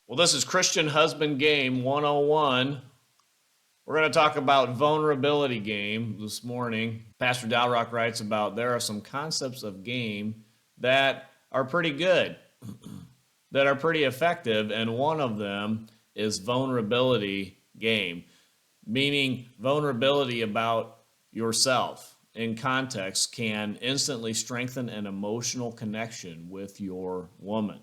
Well, this is Christian Husband Game 101. We're going to talk about vulnerability game this morning. Pastor Dalrock writes about there are some concepts of game that are pretty good, that are pretty effective, and one of them is vulnerability game, meaning vulnerability about yourself in context can instantly strengthen an emotional connection with your woman.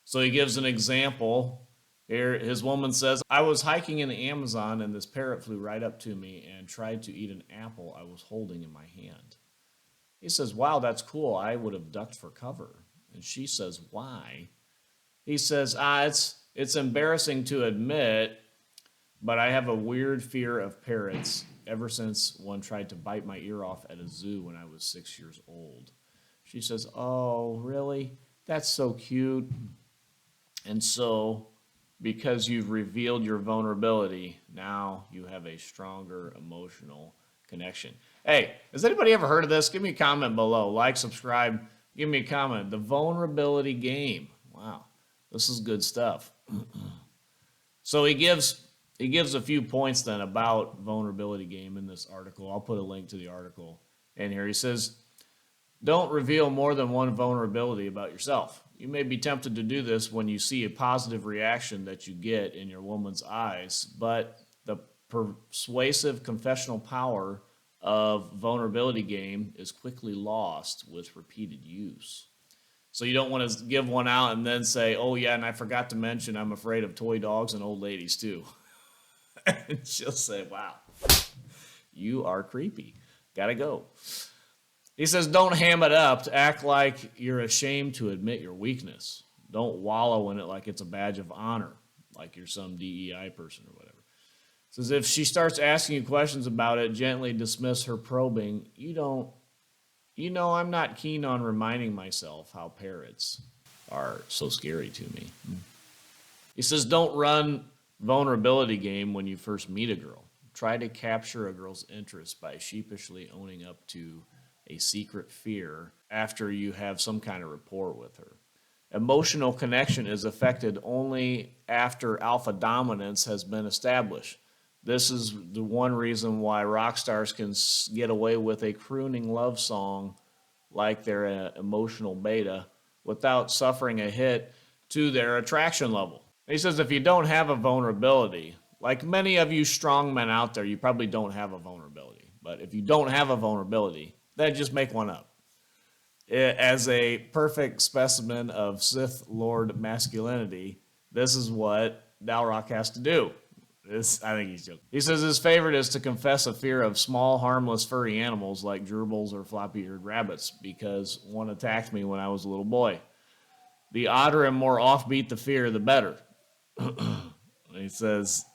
So he gives an example. Here, his woman says, I was hiking in the Amazon and this parrot flew right up to me and tried to eat an apple I was holding in my hand. He says, wow, that's cool. I would have ducked for cover. And she says, why? He says, it's embarrassing to admit, but I have a weird fear of parrots ever since one tried to bite my ear off at a zoo when I was 6 years old. She says, oh, really? That's so cute. And so, because you've revealed your vulnerability, now you have a stronger emotional connection. Hey, has anybody ever heard of this? Give me a comment below. Like, subscribe, give me a comment. The vulnerability game. Wow, this is good stuff. So he gives a few points then about vulnerability game in this article. I'll put a link to the article in here. He says, don't reveal more than one vulnerability about yourself. You may be tempted to do this when you see a positive reaction that you get in your woman's eyes, but the persuasive confessional power of vulnerability game is quickly lost with repeated use. So you don't want to give one out and then say, oh yeah, and I forgot to mention I'm afraid of toy dogs and old ladies too. And she'll say, wow, you are creepy. Gotta go. He says, don't ham it up to act like you're ashamed to admit your weakness. Don't wallow in it like it's a badge of honor, like you're some DEI person or whatever. He says, if she starts asking you questions about it, gently dismiss her probing. I'm not keen on reminding myself how parrots are so scary to me. He says, don't run vulnerability game when you first meet a girl. Try to capture a girl's interest by sheepishly owning up to a secret fear after you have some kind of rapport with her. Emotional connection is affected only after alpha dominance has been established. This is the one reason why rock stars can get away with a crooning love song like they're an emotional beta without suffering a hit to their attraction level. He says if you don't have a vulnerability, like many of you strong men out there, you probably don't have a vulnerability. But if you don't have a vulnerability, then just make one up. As a perfect specimen of Sith Lord masculinity, this is what Dalrock has to do. I think he's joking. He says his favorite is to confess a fear of small, harmless, furry animals like gerbils or floppy-eared rabbits because one attacked me when I was a little boy. The odder and more offbeat the fear, the better. He says,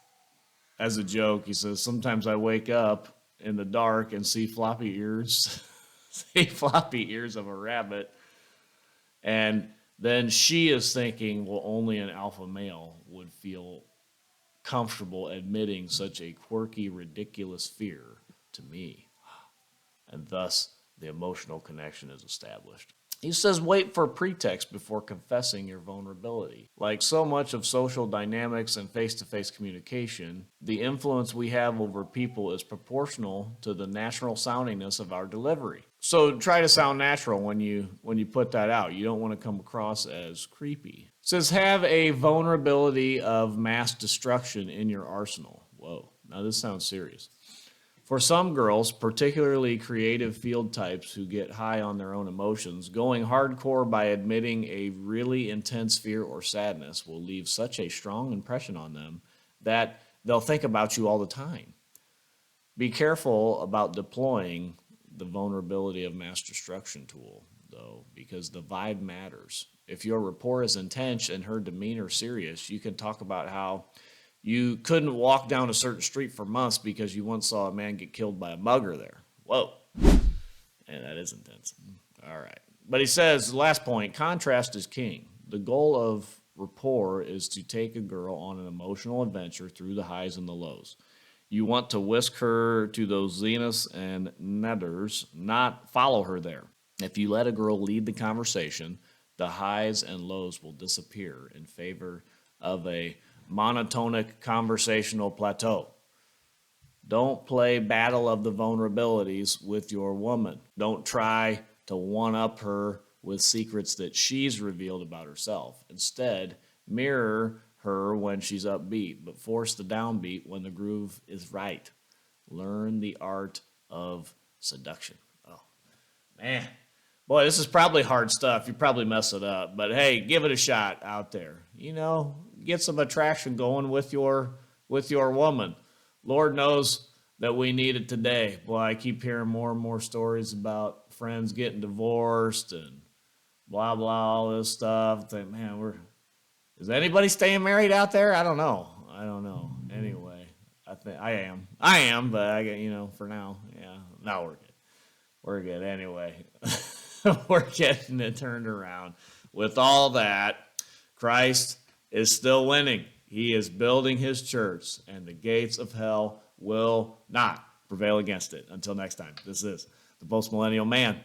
as a joke, he says, sometimes I wake up in the dark and see floppy ears of a rabbit, and then she is thinking, well, only an alpha male would feel comfortable admitting such a quirky, ridiculous fear to me, and thus the emotional connection is established. He says wait for pretext before confessing your vulnerability. Like so much of social dynamics and face-to-face communication, the influence we have over people is proportional to the natural soundingness of our delivery. So try to sound natural when you put that out. You don't want to come across as creepy. It says have a vulnerability of mass destruction in your arsenal. Whoa, now this sounds serious. For some girls, particularly creative field types who get high on their own emotions, going hardcore by admitting a really intense fear or sadness will leave such a strong impression on them that they'll think about you all the time. Be careful about deploying the vulnerability of mass destruction tool, though, because the vibe matters. If your rapport is intense and her demeanor serious, you can talk about how you couldn't walk down a certain street for months because you once saw a man get killed by a mugger there. Whoa. And that is intense. All right. But he says, last point, contrast is king. The goal of rapport is to take a girl on an emotional adventure through the highs and the lows. You want to whisk her to those zeniths and nethers, not follow her there. If you let a girl lead the conversation, the highs and lows will disappear in favor of a monotonic conversational plateau. Don't play battle of the vulnerabilities with your woman. Don't try to one-up her with secrets that she's revealed about herself. Instead, mirror her when she's upbeat, but force the downbeat when the groove is right. Learn the art of seduction. Oh, man. Boy, this is probably hard stuff. You probably mess it up. But hey, give it a shot out there. You know, get some attraction going with your woman. Lord knows that we need it today. Boy, I keep hearing more and more stories about friends getting divorced and blah, blah, all this stuff. Think, man, is anybody staying married out there? I don't know. Anyway, I think I am, but for now, yeah. No, we're good. We're good. Anyway, we're getting it turned around. With all that, Christ is still winning. He is building his church, and the gates of hell will not prevail against it. Until next time, this is the Postmillennial Man.